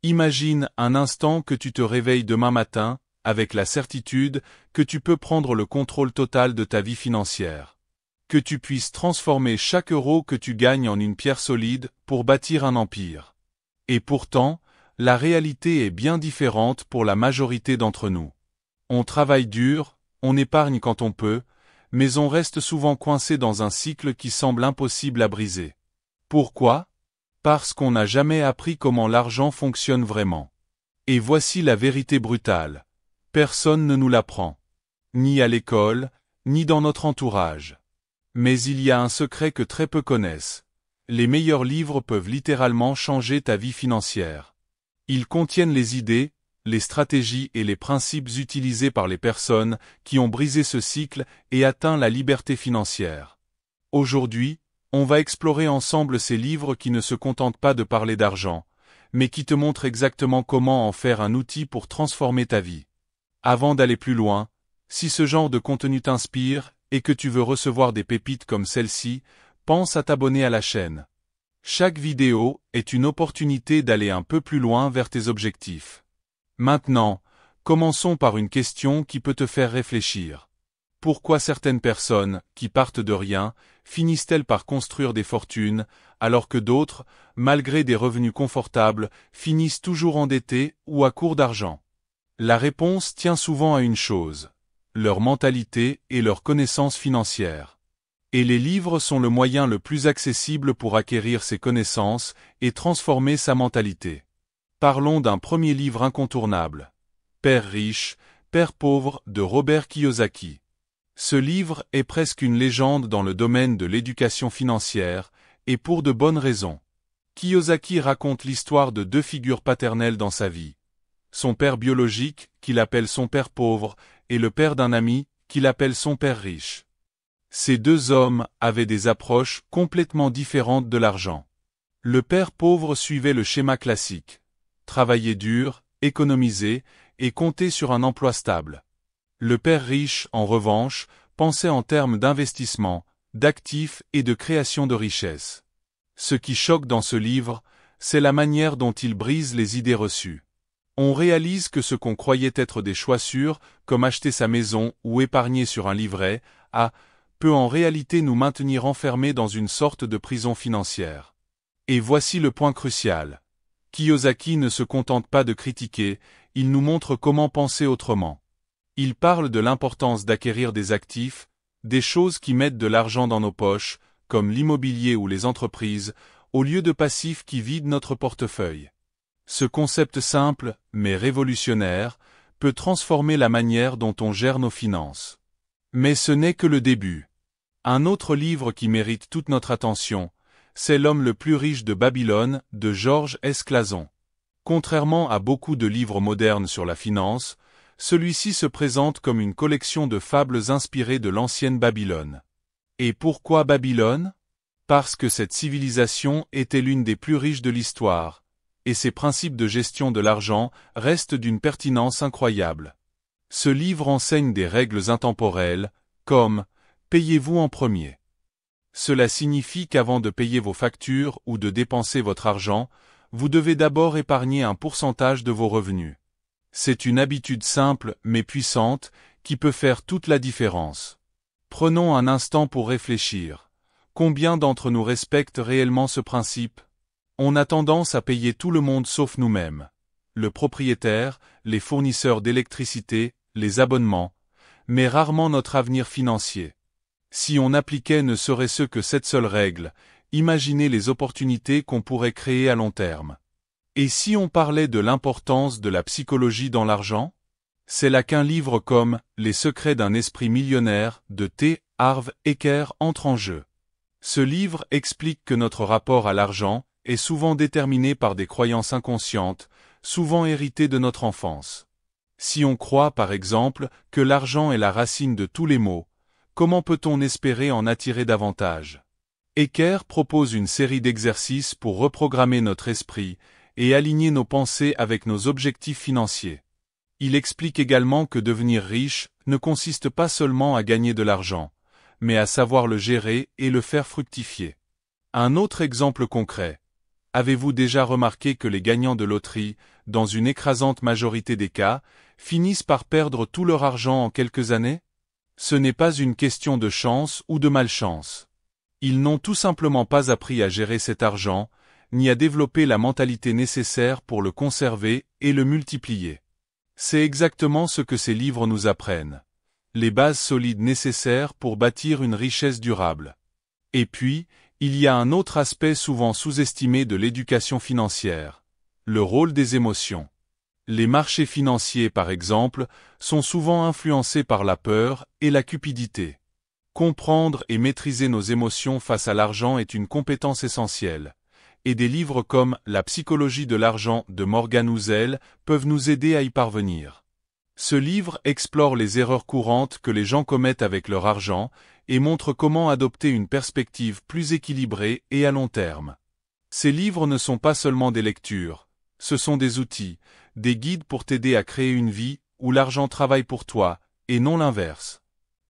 Imagine un instant que tu te réveilles demain matin, avec la certitude que tu peux prendre le contrôle total de ta vie financière. Que tu puisses transformer chaque euro que tu gagnes en une pierre solide pour bâtir un empire. Et pourtant, la réalité est bien différente pour la majorité d'entre nous. On travaille dur, on épargne quand on peut, mais on reste souvent coincé dans un cycle qui semble impossible à briser. Pourquoi ? Parce qu'on n'a jamais appris comment l'argent fonctionne vraiment. Et voici la vérité brutale. Personne ne nous l'apprend. Ni à l'école, ni dans notre entourage. Mais il y a un secret que très peu connaissent. Les meilleurs livres peuvent littéralement changer ta vie financière. Ils contiennent les idées, les stratégies et les principes utilisés par les personnes qui ont brisé ce cycle et atteint la liberté financière. Aujourd'hui, on va explorer ensemble ces livres qui ne se contentent pas de parler d'argent, mais qui te montrent exactement comment en faire un outil pour transformer ta vie. Avant d'aller plus loin, si ce genre de contenu t'inspire et que tu veux recevoir des pépites comme celle-ci, pense à t'abonner à la chaîne. Chaque vidéo est une opportunité d'aller un peu plus loin vers tes objectifs. Maintenant, commençons par une question qui peut te faire réfléchir. Pourquoi certaines personnes, qui partent de rien, finissent-elles par construire des fortunes, alors que d'autres, malgré des revenus confortables, finissent toujours endettés ou à court d'argent? La réponse tient souvent à une chose: leur mentalité et leur connaissance financière. Et les livres sont le moyen le plus accessible pour acquérir ces connaissances et transformer sa mentalité. Parlons d'un premier livre incontournable. Père riche, Père pauvre de Robert Kiyosaki. Ce livre est presque une légende dans le domaine de l'éducation financière, et pour de bonnes raisons. Kiyosaki raconte l'histoire de deux figures paternelles dans sa vie. Son père biologique, qu'il appelle son père pauvre, et le père d'un ami, qu'il appelle son père riche. Ces deux hommes avaient des approches complètement différentes de l'argent. Le père pauvre suivait le schéma classique. Travailler dur, économiser, et compter sur un emploi stable. Le père riche, en revanche, pensait en termes d'investissement, d'actifs et de création de richesses. Ce qui choque dans ce livre, c'est la manière dont il brise les idées reçues. On réalise que ce qu'on croyait être des choix sûrs, comme acheter sa maison ou épargner sur un livret A, peut en réalité nous maintenir enfermés dans une sorte de prison financière. Et voici le point crucial. Kiyosaki ne se contente pas de critiquer, il nous montre comment penser autrement. Il parle de l'importance d'acquérir des actifs, des choses qui mettent de l'argent dans nos poches, comme l'immobilier ou les entreprises, au lieu de passifs qui vident notre portefeuille. Ce concept simple, mais révolutionnaire, peut transformer la manière dont on gère nos finances. Mais ce n'est que le début. Un autre livre qui mérite toute notre attention, c'est L'homme le plus riche de Babylone, de George S. Clason. Contrairement à beaucoup de livres modernes sur la finance, celui-ci se présente comme une collection de fables inspirées de l'ancienne Babylone. Et pourquoi Babylone ? Parce que cette civilisation était l'une des plus riches de l'histoire, et ses principes de gestion de l'argent restent d'une pertinence incroyable. Ce livre enseigne des règles intemporelles, comme « payez-vous en premier ». Cela signifie qu'avant de payer vos factures ou de dépenser votre argent, vous devez d'abord épargner un pourcentage de vos revenus. C'est une habitude simple mais puissante qui peut faire toute la différence. Prenons un instant pour réfléchir. Combien d'entre nous respectent réellement ce principe ? On a tendance à payer tout le monde sauf nous-mêmes. Le propriétaire, les fournisseurs d'électricité, les abonnements, mais rarement notre avenir financier. Si on appliquait ne serait-ce que cette seule règle, imaginez les opportunités qu'on pourrait créer à long terme. Et si on parlait de l'importance de la psychologie dans l'argent ? C'est là qu'un livre comme « Les secrets d'un esprit millionnaire » de T. Harv Eker entre en jeu. Ce livre explique que notre rapport à l'argent est souvent déterminé par des croyances inconscientes, souvent héritées de notre enfance. Si on croit par exemple que l'argent est la racine de tous les maux, comment peut-on espérer en attirer davantage ? Eker propose une série d'exercices pour reprogrammer notre esprit et aligner nos pensées avec nos objectifs financiers. Il explique également que devenir riche ne consiste pas seulement à gagner de l'argent, mais à savoir le gérer et le faire fructifier. Un autre exemple concret. Avez-vous déjà remarqué que les gagnants de loterie, dans une écrasante majorité des cas, finissent par perdre tout leur argent en quelques années? Ce n'est pas une question de chance ou de malchance. Ils n'ont tout simplement pas appris à gérer cet argent, ni à développer la mentalité nécessaire pour le conserver et le multiplier. C'est exactement ce que ces livres nous apprennent. Les bases solides nécessaires pour bâtir une richesse durable. Et puis, il y a un autre aspect souvent sous-estimé de l'éducation financière, le rôle des émotions. Les marchés financiers, par exemple, sont souvent influencés par la peur et la cupidité. Comprendre et maîtriser nos émotions face à l'argent est une compétence essentielle, et des livres comme La psychologie de l'argent de Morgan Housel peuvent nous aider à y parvenir. Ce livre explore les erreurs courantes que les gens commettent avec leur argent et montre comment adopter une perspective plus équilibrée et à long terme. Ces livres ne sont pas seulement des lectures, ce sont des outils, des guides pour t'aider à créer une vie où l'argent travaille pour toi, et non l'inverse.